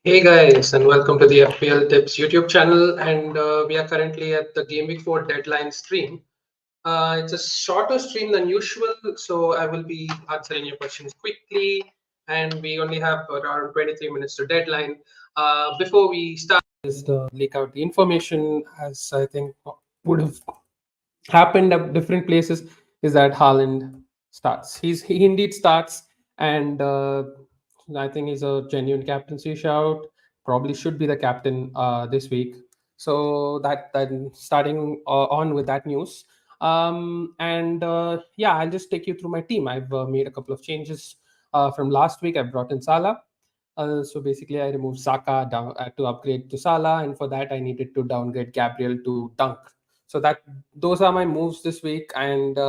Hey guys, and welcome to the FPL Tips YouTube channel. And we are currently at the Gameweek 4 deadline stream. It's a shorter stream than usual, so I will be answering your questions quickly. And we only have around 23 minutes to deadline. Before we start, just leak out the information, as I think would have happened at different places, is that Haaland starts. He indeed starts, and I think he's a genuine captaincy shout. Probably should be the captain this week. So that starting on with that news. And yeah, I'll just take you through my team. I've made a couple of changes from last week. I've brought in Salah. So basically, I removed Saka down to upgrade to Salah, and for that, I needed to downgrade Gabriel to Dunk. So that those are my moves this week, and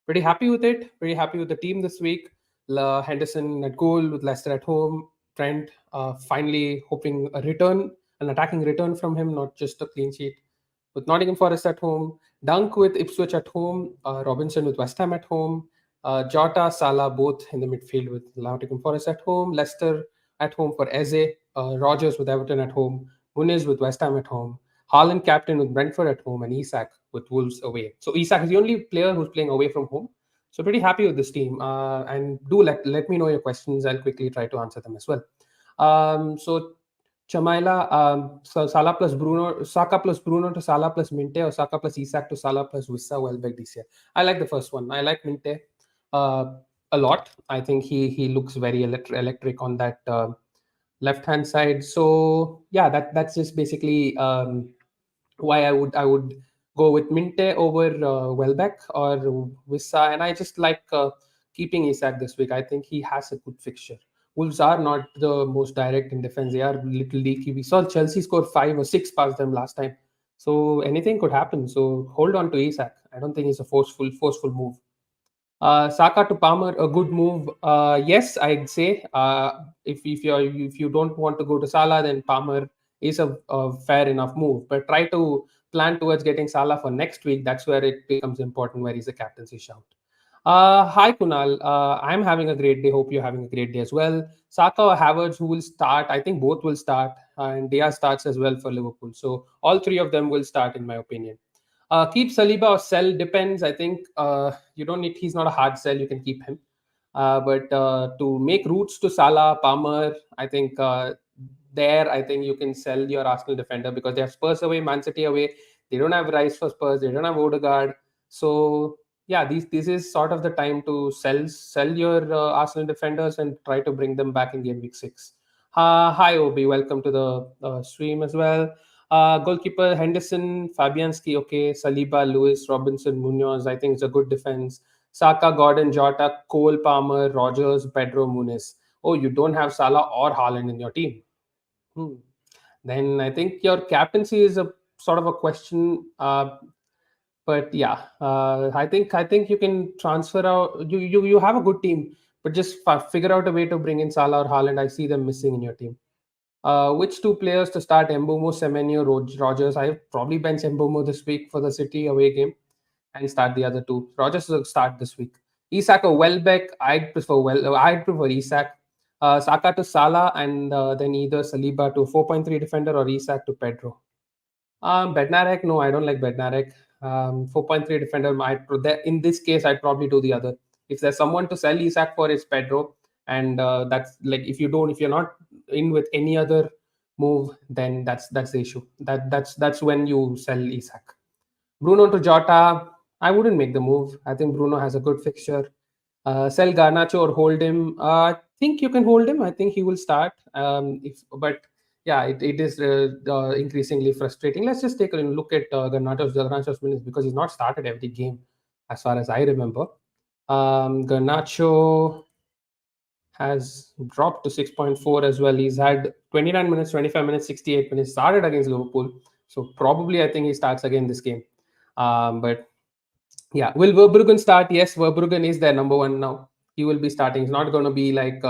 pretty happy with it. Pretty happy with the team this week. Henderson at goal with Leicester at home. Trent finally hoping a return, an attacking return from him, not just a clean sheet. With Nottingham Forest at home, Dunk with Ipswich at home, Robinson with West Ham at home, Jota, Salah both in the midfield with Nottingham Forest at home, Leicester at home for Eze, Rogers with Everton at home, Muniz with West Ham at home, Haaland captain with Brentford at home, and Isak with Wolves away. So Isak is the only player who's playing away from home. So pretty happy with this team. And do let me know your questions. I'll quickly try to answer them as well. So Chamaila, so Salah plus Bruno, Saka plus Bruno to Salah plus Minte, or Saka plus Isak to Salah plus Wissa Welbeck this year. I like the first one. I like Minte a lot. I think he looks very electric on that left hand side. So yeah, that's just basically why I would go with Minte over Welbeck or Wissa, and I just like keeping Isak this week. I think he has a good fixture. Wolves are not the most direct in defense. They are a little leaky. We saw Chelsea score 5 or 6 past them last time. So anything could happen. So hold on to Isak. I don't think it's a forceful move. Saka to Palmer, a good move. Yes, I'd say. If you don't want to go to Salah, then Palmer is a fair enough move. But try to plan towards getting Salah for next week. That's where it becomes important, where he's a captaincy shout. Hi Kunal, I'm having a great day. Hope you're having a great day as well. Saka or Havertz, who will start? I think both will start, and Dia starts as well for Liverpool. So all three of them will start, in my opinion. Keep Saliba or sell, depends. I think you don't need. He's not a hard sell. You can keep him. But to make routes to Salah, Palmer, I think there, I think you can sell your Arsenal defender because they have Spurs away, Man City away. They don't have Rice for Spurs. They don't have Odegaard. So yeah, this is sort of the time to sell your Arsenal defenders and try to bring them back in game week 6. Hi Obi, welcome to the stream as well. Goalkeeper Henderson, Fabianski, okay. Saliba, Lewis, Robinson, Munoz. I think it's a good defense. Saka, Gordon, Jota, Cole, Palmer, Rogers, Pedro, Muniz. Oh, you don't have Salah or Haaland in your team. Hmm. Then I think your captaincy is a sort of a question. But yeah, I think you can transfer out. You have a good team, but just figure out a way to bring in Salah or Haaland. I see them missing in your team. Which two players to start? Mbomo, Semenyo, Rogers. I probably bench Mbomo this week for the City away game and start the other two. Rogers will start this week. Isak or Welbeck. I'd prefer Isak. Saka to Salah, and then either Saliba to 4.3 defender or Isak to Pedro. Bednarek, no, I don't like Bednarek. 4.3 defender. In this case, I'd probably do the other. If there's someone to sell Isak for, it's Pedro, and that's like if you're not in with any other move, then that's the issue. That's when you sell Isak. Bruno to Jota, I wouldn't make the move. I think Bruno has a good fixture. Sell Garnacho or hold him. I think you can hold him. I think he will start. But yeah, it is increasingly frustrating. Let's just take a look at Garnacho's minutes because he's not started every game, as far as I remember. Garnacho has dropped to 6.4 as well. He's had 29 minutes, 25 minutes, 68 minutes. Started against Liverpool, so probably I think he starts again this game. But yeah, will Verbruggen start? Yes, Verbruggen is their number one now. He will be starting. It's not going to be like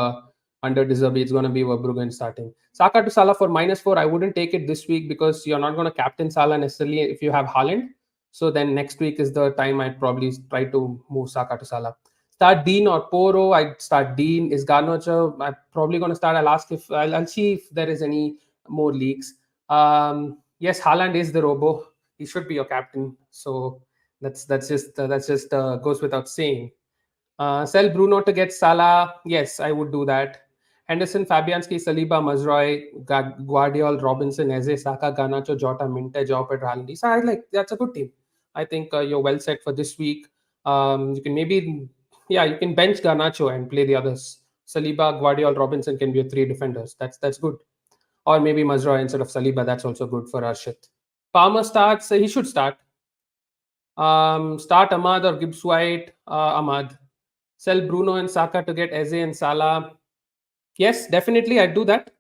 under Deserby. It's going to be Verbruggen starting. Saka to Salah for -4. I wouldn't take it this week because you're not going to captain Salah necessarily if you have Haaland. So then next week is the time I'd probably try to move Saka to Salah. Start Dean or Poro. I'd start Dean. Is Garnacho? I'm probably going to start. I'll ask if I'll see if there is any more leaks. Yes, Haaland is the robo. He should be your captain. So that's just goes without saying. Sell Bruno to get Salah. Yes, I would do that. Henderson, Fabianski, Saliba, Mazroy, Guardiol, Robinson, Eze, Saka, Garnacho, Jota, Minte, Joao Pedro, Haaland. So I like that's a good team. I think you're well set for this week. You can maybe, yeah, you can bench Garnacho and play the others. Saliba, Guardiol, Robinson can be your three defenders. That's good. Or maybe Mazroy instead of Saliba. That's also good for Arshit. Palmer starts. He should start. Start Ahmad or Gibbs White. Ahmad. Sell Bruno and Saka to get Eze and Salah. Yes, definitely, I'd do that.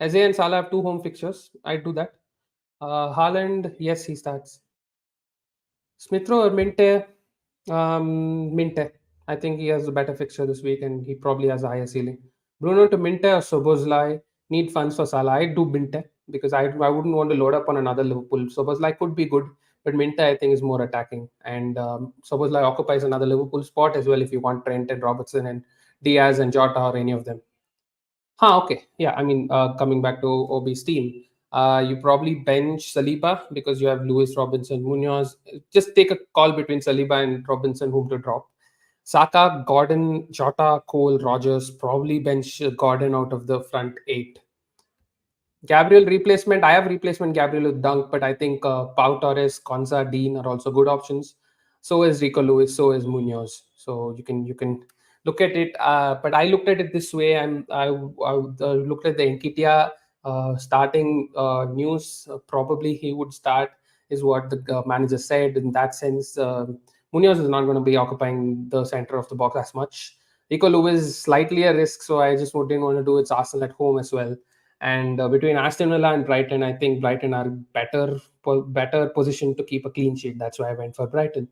Eze and Salah have two home fixtures. I'd do that. Haaland, yes, he starts. Smithrow or Minte? Minte. I think he has a better fixture this week and he probably has a higher ceiling. Bruno to Minte or Soboslai? Need funds for Salah. I'd do Minte because I wouldn't want to load up on another Liverpool. Soboslai could be good, but Minte I think is more attacking. And Soboslai occupies another Liverpool spot as well if you want Trent and Robertson and Diaz and Jota or any of them. Okay. Yeah, I mean, coming back to OB's team, you probably bench Saliba because you have Lewis, Robinson, Munoz. Just take a call between Saliba and Robinson whom to drop. Saka, Gordon, Jota, Cole, Rogers. Probably bench Gordon out of the front eight. Gabriel replacement. I have replacement Gabriel with Dunk, but I think Pau Torres, Konza, Dean are also good options. So is Rico Lewis. So is Munoz. So you can look at it. But I looked at it this way. I looked at the Enkitia starting news. Probably he would start, is what the manager said. In that sense, Munoz is not going to be occupying the center of the box as much. Rico Lewis is slightly a risk, so I just didn't want to do it. It's Arsenal at home as well. And between Aston Villa and Brighton, I think Brighton are better positioned to keep a clean sheet. That's why I went for Brighton.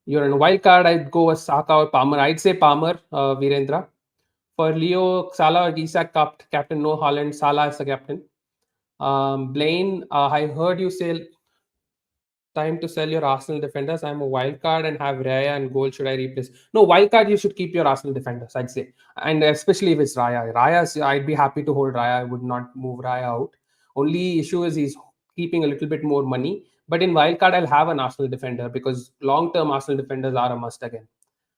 You're in a wild card. I'd go with Saka or Palmer. I'd say Palmer, Virendra. For Leo, Salah or Isak, captain, no Haaland. Salah is the captain. Blaine, I heard you say time to sell your Arsenal defenders. I'm a wild card and have Raya and goal. Should I replace? No, wild card, you should keep your Arsenal defenders, I'd say. And especially if it's Raya. I'd be happy to hold Raya. I would not move Raya out. Only issue is he's keeping a little bit more money. But in wildcard, I'll have an Arsenal defender because long-term Arsenal defenders are a must again.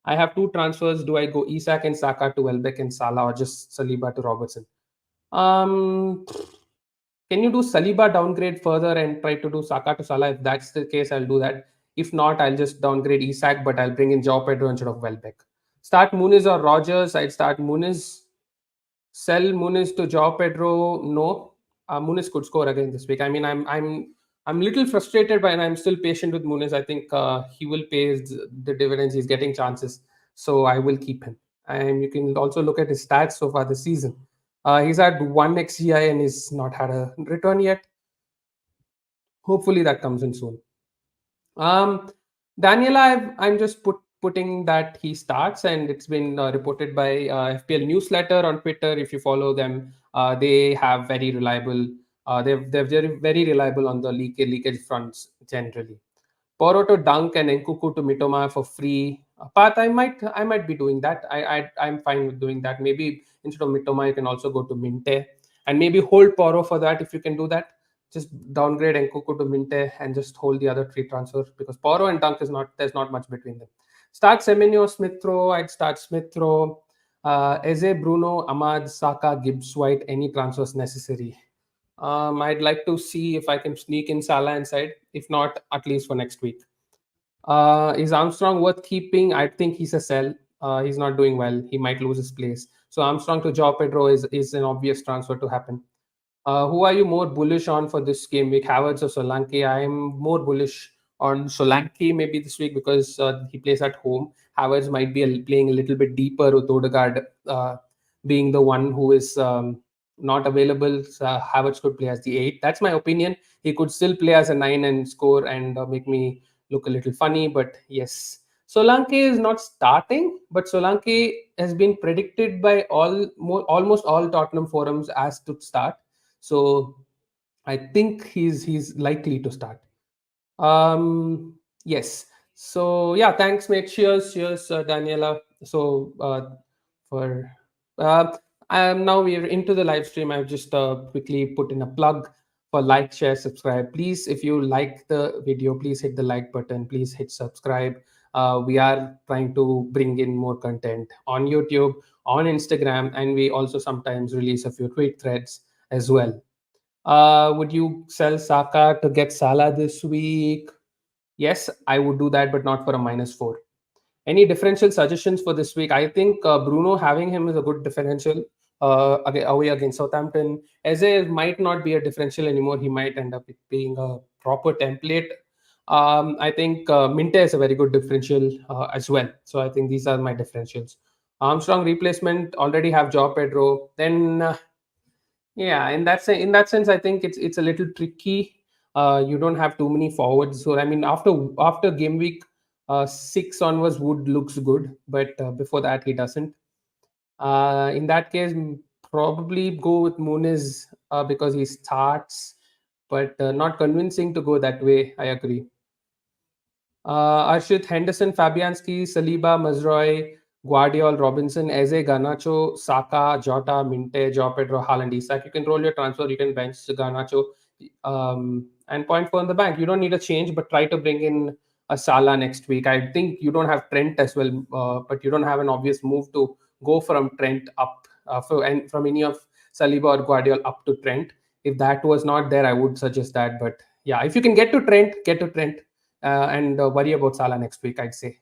I have two transfers. Do I go Isak and Saka to Welbeck and Salah or just Saliba to Robertson? Can you do Saliba downgrade further and try to do Saka to Salah? If that's the case, I'll do that. If not, I'll just downgrade Isak, but I'll bring in Joao Pedro instead of Welbeck. Start Muniz or Rogers. I'd start Muniz. Sell Muniz to Joao Pedro. No, Muniz could score again this week. I mean, I'm a little frustrated, but I'm still patient with Muniz. I think he will pay the dividends. He's getting chances, so I will keep him. And you can also look at his stats so far this season. He's had 1 XGI and he's not had a return yet. Hopefully that comes in soon. Daniela, I'm just putting that he starts, and it's been reported by FPL Newsletter on Twitter. If you follow them, they have very reliable. They're very reliable on the leakage fronts generally. Poro to Dunk and Nkuku to Mitoma for free. Path, I might be doing that. I'm fine with doing that. Maybe instead of Mitoma, you can also go to Minte and maybe hold Poro for that if you can do that. Just downgrade Nkuku to Minte and just hold the other three transfers because Poro and Dunk there's not much between them. Start Semenyo, Smithrow. I'd start Smithrow. Eze, Bruno, Ahmad, Saka, Gibbs White. Any transfers necessary? I'd like to see if I can sneak in Salah inside. If not, at least for next week. Is Armstrong worth keeping? I think he's a sell. He's not doing well. He might lose his place. So Armstrong to Joao Pedro is an obvious transfer to happen. Who are you more bullish on for this game week, Havertz or Solanke? I'm more bullish on Solanke maybe this week because he plays at home. Havertz might be playing a little bit deeper with Odegaard being the one who is not available. Havertz could play as the 8. That's my opinion. He could still play as a 9 and score and make me look a little funny. But yes, Solanke is not starting, but Solanke has been predicted by almost all Tottenham forums as to start. So I think he's likely to start. Yes. So yeah, thanks, mate. Cheers, Daniela. So for now we're into the live stream. I've just quickly put in a plug for like, share, subscribe. Please, if you like the video, please hit the like button. Please hit subscribe. We are trying to bring in more content on YouTube, on Instagram, and we also sometimes release a few tweet threads as well. Would you sell Saka to get Salah this week? Yes, I would do that, but not for a -4. Any differential suggestions for this week? I think Bruno having him is a good differential away against Southampton. Eze might not be a differential anymore. He might end up being a proper template. I think Minte is a very good differential as well. So I think these are my differentials. Armstrong replacement already have Joe Pedro. Then yeah, in that sense, I think it's a little tricky. You don't have too many forwards, so I mean, after game week 6 onwards, Wood looks good, but before that, he doesn't. In that case, probably go with Muniz because he starts, but not convincing to go that way. I agree. Arshit, Henderson, Fabianski, Saliba, Mazroy, Guardiol, Robinson, Eze, Garnacho, Saka, Jota, Minte, Joao Pedro, Haaland, Isak. You can roll your transfer, you can bench Garnacho, and point for in the bank. You don't need a change, but try to bring in a Salah next week. I think you don't have Trent as well, but you don't have an obvious move to go from Trent up, and from any of Saliba or Guardiol up to Trent. If that was not there, I would suggest that. But yeah, if you can get to Trent, get to Trent and worry about Salah next week, I'd say.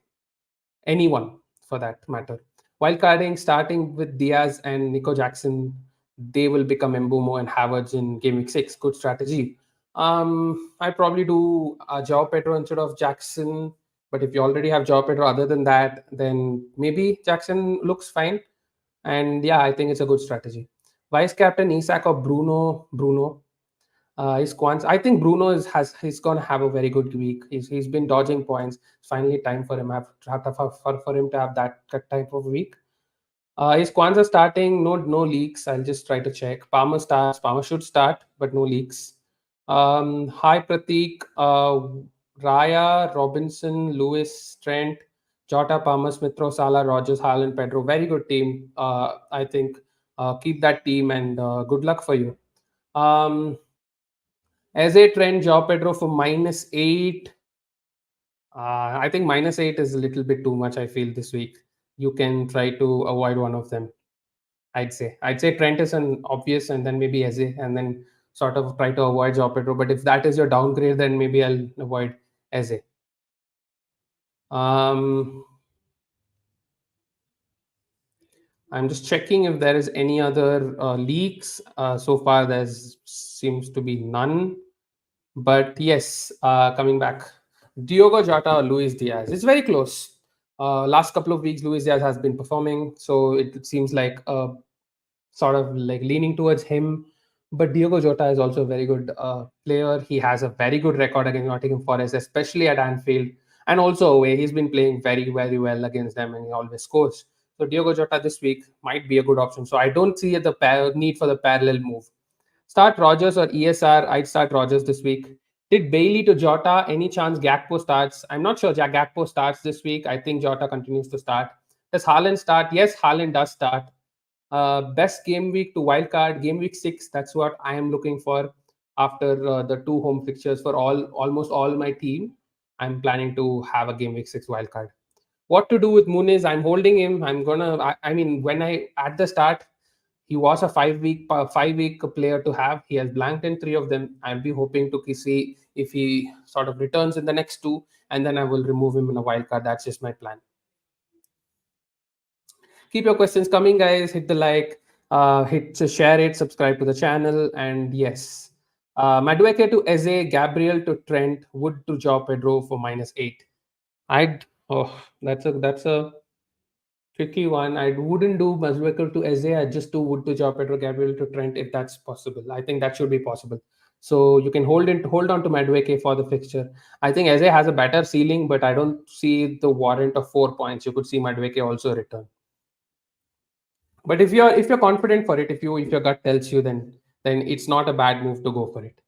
Anyone for that matter. Wildcarding, starting with Diaz and Nico Jackson, they will become Mbumo and Havertz in game week 6. Good strategy. I'd probably do Joao Pedro instead of Jackson. But if you already have Joao Pedro other than that, then maybe Jackson looks fine. And yeah, I think it's a good strategy. Vice captain Isak or Bruno. His quants. I think Bruno he's gonna have a very good week. He's been dodging points. It's finally time for him for him to have that type of week. His quants are starting. No leaks. I'll just try to check. Palmer starts. Palmer should start, but no leaks. Hi Pratik. Raya, Robinson, Lewis, Trent, Jota, Palmer, Smithrow, Salah, Rogers, Haaland, Pedro. Very good team. I think keep that team and good luck for you. Um, as a trend, Joao Pedro for -8. I think -8 is a little bit too much. I feel this week you can try to avoid one of them. I'd say Trent is an obvious, and then maybe Eze, and then sort of try to avoid Joao Pedro. But if that is your downgrade, then maybe I'll avoid Eze. Um, I'm just checking if there is any other leaks. So far, there seems to be none. But yes, coming back, Diogo Jota or Luis Diaz. It's very close. Last couple of weeks, Luis Diaz has been performing, so it seems like sort of like leaning towards him. But Diogo Jota is also a very good player. He has a very good record against Nottingham Forest, especially at Anfield, and also away. He's been playing very, very well against them, and he always scores. So Diogo Jota this week might be a good option. So I don't see need for the parallel move. Start Rogers or ESR. I'd start Rogers this week. Did Bailey to Jota? Any chance Gakpo starts? I'm not sure Gakpo starts this week. I think Jota continues to start. Does Haaland start? Yes, Haaland does start. Best game week to wildcard, game week 6. That's what I am looking for after the 2 home fixtures for almost all my team. I'm planning to have a game week 6 wildcard. What to do with Muniz? I'm holding him. I mean, when I at the start, he was a 5 week player to have. He has blanked in 3 of them. I'll be hoping to see if he sort of returns in the next 2, and then I will remove him in a wild card. That's just my plan. Keep your questions coming, guys. Hit the like, share it, subscribe to the channel, and yes. Madueke to Eze, Gabriel to Trent, Wood to Joao Pedro for -8. I'd that's a tricky one. I wouldn't do Mazueker to Eze. I'd just do Wood to Joao Pedro, Gabriel to Trent if that's possible. I think that should be possible. So you can hold on to Madueke for the fixture. I think Eze has a better ceiling, but I don't see the warrant of 4 points. You could see Madueke also return. But if you're confident for it, if your gut tells you, then it's not a bad move to go for it.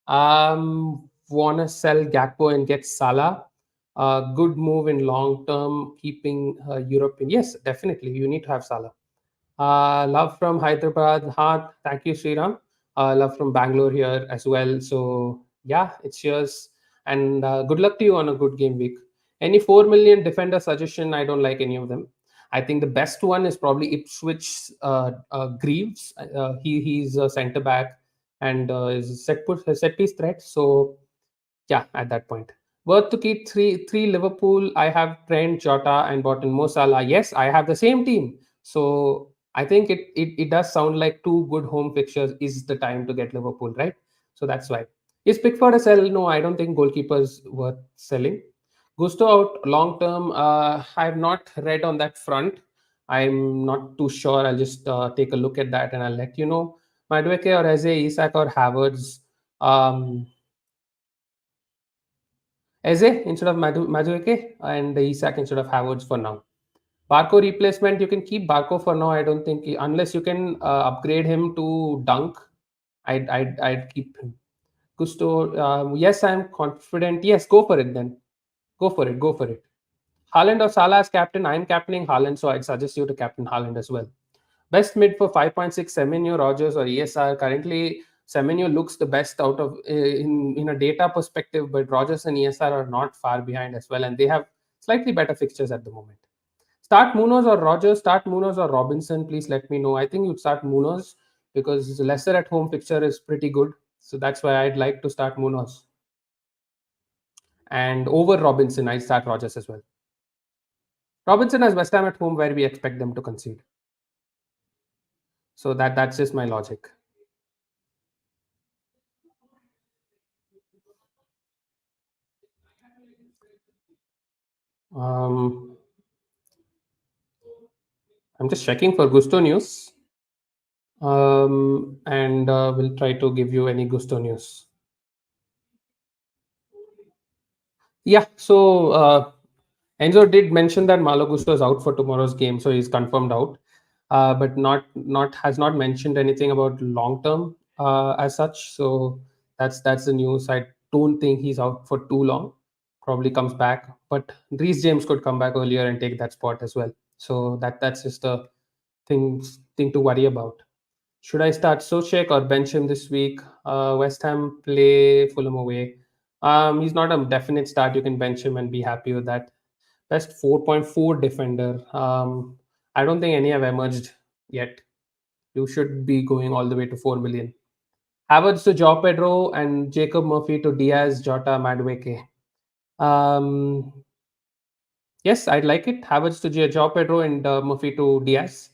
Wanna sell Gakpo and get Salah. Good move in long term, keeping European. Yes, definitely. You need to have Salah. Love from Hyderabad. Thank you, Sriram. Love from Bangalore here as well. So yeah, it's yours. And good luck to you on a good game week. Any 4 million defender suggestion? I don't like any of them. I think the best one is probably Ipswich Greaves. He's a centre back and is a set piece threat. So yeah, at that point. Worth to keep three Liverpool. I have Trent, Jota, and bought in Mo Salah. Yes, I have the same team. So I think it does sound like two good home fixtures is the time to get Liverpool, right? So that's why. Is Pickford a sell? No, I don't think goalkeepers worth selling. Gusto out long term. I have not read on that front. I'm not too sure. I'll just take a look at that and I'll let you know. Madueke or Eze, Isak or Havertz. Um, Eze instead of Madueke and Isak instead of Havertz for now. Barco replacement, you can keep Barco for now. I don't think unless you can upgrade him to Dunk, I'd keep him. Gusto, yes, I'm confident. Yes, go for it then. Go for it. Go for it. Haaland or Salah as captain. I'm captaining Haaland, so I'd suggest you to captain Haaland as well. Best mid for 5.6, Semenyo, Rogers, or ESR. Currently, Semenyo looks the best out of in a data perspective, but Rogers and ESR are not far behind as well, and they have slightly better fixtures at the moment. Start Munoz or Rogers, start Munoz or Robinson. Please let me know. I think you'd start Munoz because Leicester at home fixture is pretty good. So that's why I'd like to start Munoz. And over Robinson, I start Rogers as well. Robinson has West Ham at home where we expect them to concede. So that's just my logic. Um, I'm just checking for Gusto news. And we'll try to give you any Gusto news. Yeah, so Enzo did mention that Malo Gusto is out for tomorrow's game, so he's confirmed out. But not has not mentioned anything about long term as such. So that's the news. I don't think he's out for too long. Probably comes back, but Reece James could come back earlier and take that spot as well. So that's just a thing to worry about. Should I start Sochek or bench him this week? West Ham play Fulham away. He's not a definite start. You can bench him and be happy with that. Best 4.4 defender. I don't think any have emerged yet. You should be going all the way to 4 million. Havertz to Joao Pedro and Jacob Murphy to Diaz, Jota, Madueke. Um, yes, I'd like it. Havertz to Joao Pedro and Murphy to Diaz.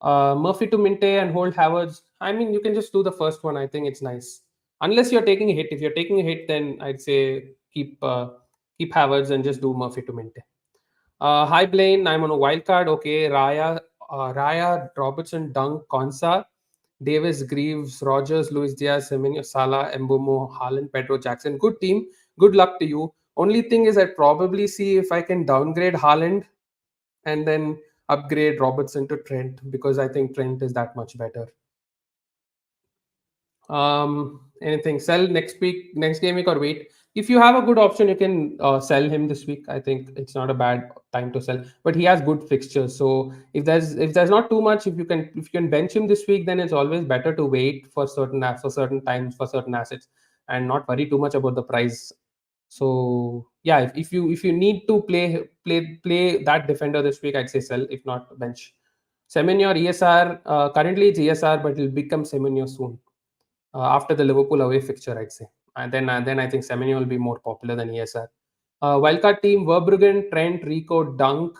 Murphy to Minte and hold Havertz. I mean, you can just do the first one. I think it's nice. Unless you're taking a hit. If you're taking a hit, then I'd say keep Havertz and just do Murphy to Minte. Hi Blaine, I'm on a wild card. Okay, Raya, Robertson, Dunk, Konsa, Davis, Greaves, Rogers, Luis Diaz, Semenyo, Salah, Embumo, Haaland, Pedro, Jackson. Good team. Good luck to you. Only thing is, I'd probably see if I can downgrade Haaland and then upgrade Robertson to Trent because I think Trent is that much better. Anything sell next week, next game week, or wait? If you have a good option, you can sell him this week. I think it's not a bad time to sell, but he has good fixtures. So if there's not too much, if you can bench him this week, then it's always better to wait for certain times for certain assets and not worry too much about the price. So yeah, if you need to play that defender this week, I'd say sell. If not, bench. Semenyo or ESR. Currently it's ESR, but it'll become Semenyo soon after the Liverpool away fixture, I'd say. And then I think Semenyo will be more popular than ESR. Wildcard team: Verbruggen, Trent, Rico, Dunk,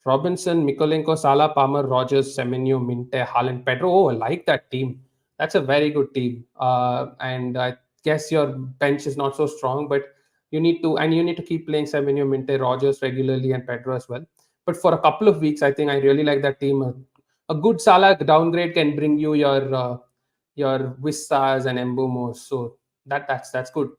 Robinson, Mikolenko, Salah, Palmer, Rogers, Semenyo, Minte, Haaland, Pedro. Oh, I like that team. That's a very good team. And I guess your bench is not so strong, but you need to keep playing Semenyo, Minte, Rogers regularly and Pedro as well. But for a couple of weeks, I think I really like that team. A good Salah downgrade can bring you your your Wissas and Embomos. So that's good.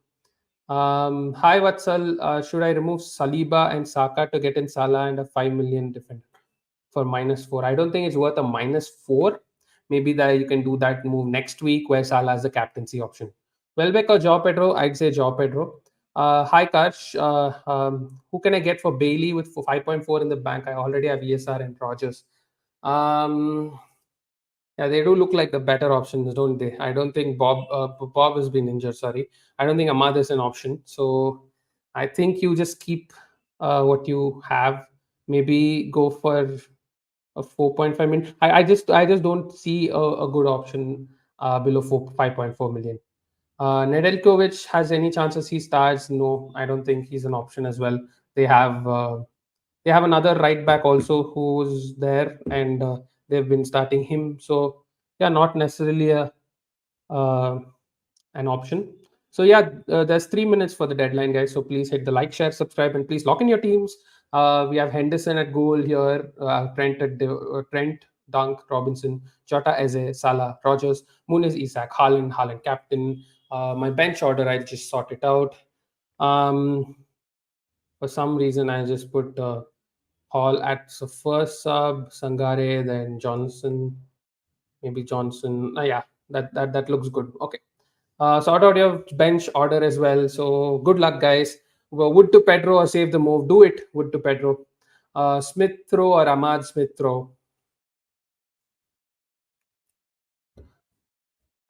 Hi Vatsal, should I remove Saliba and Saka to get in Salah and a 5 million defender for -4? I don't think it's worth a -4. Maybe that you can do that move next week where Salah has the captaincy option. Welbeck or Joao Pedro? I'd say Joao Pedro. Hi Karsh, who can I get for Bailey with for 5.4 in the bank? I already have ESR and Rogers. Um, yeah, they do look like the better options, don't they? I don't think Bob has been injured. Sorry, I don't think Ahmad is an option. So I think you just keep what you have. Maybe go for a 4.5 million. I just don't see a good option below 5.4 million. Nedeljkovic has any chances he starts? No, I don't think he's an option as well. They have uh, they have another right back also who's there, and they've been starting him. So yeah, not necessarily uh, an option. So yeah, there's 3 minutes for the deadline, guys. So please hit the like, share, subscribe, and please lock in your teams. We have Henderson at goal here, Trent, Dunk, Robinson, Jota, Eze, Salah, Rogers, Muniz, Isak, Haaland, captain. My bench order, I just sort it out. Um, for some reason, I just put Hall at the first sub, Sangare, then Johnson, maybe Johnson. Yeah, that looks good. Okay. Sort out your bench order as well. So good luck, guys. Wood to Pedro or save the move. Do it. Wood to Pedro. Smith throw or Ahmad Smith throw.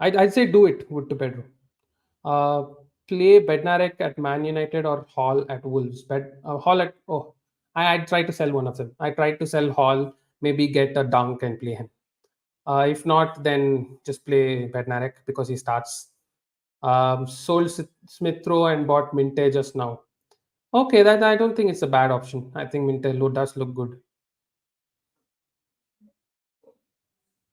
I'd say do it. Wood to Pedro. Uh, Play Bednarek at Man United or Hall at Wolves. Hall at I'd try to sell one of them. I tried to sell Hall. Maybe get a dunk and play him. If not, then just play Bednarek because he starts. Sold Smith Rowe and bought Minte just now. Okay, that I don't think it's a bad option. I think Minte does look good.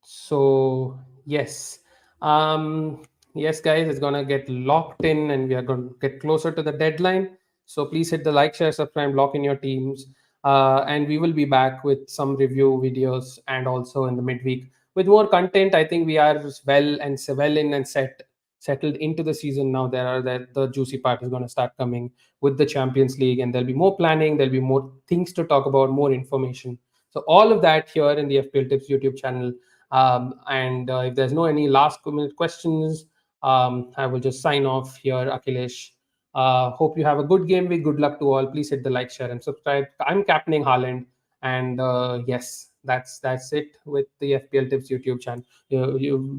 So yes, um, yes, guys, it's gonna get locked in, and we are going to get closer to the deadline. So please hit the like, share, subscribe, lock in your teams, and we will be back with some review videos and also in the midweek with more content. I think we are well in and settled into the season now. The juicy part is going to start coming with the Champions League, and there'll be more planning. There'll be more things to talk about, more information. So all of that here in the FPL Tips YouTube channel. And if there's no any last minute questions, I will just sign off here, Akhilesh. Hope you have a good game week. Good luck to all. Please hit the like, share, and subscribe. I'm captaining Haaland, and yes, that's it with the FPL Tips YouTube channel.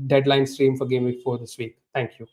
Deadline stream for Game Week 4 this week. Thank you.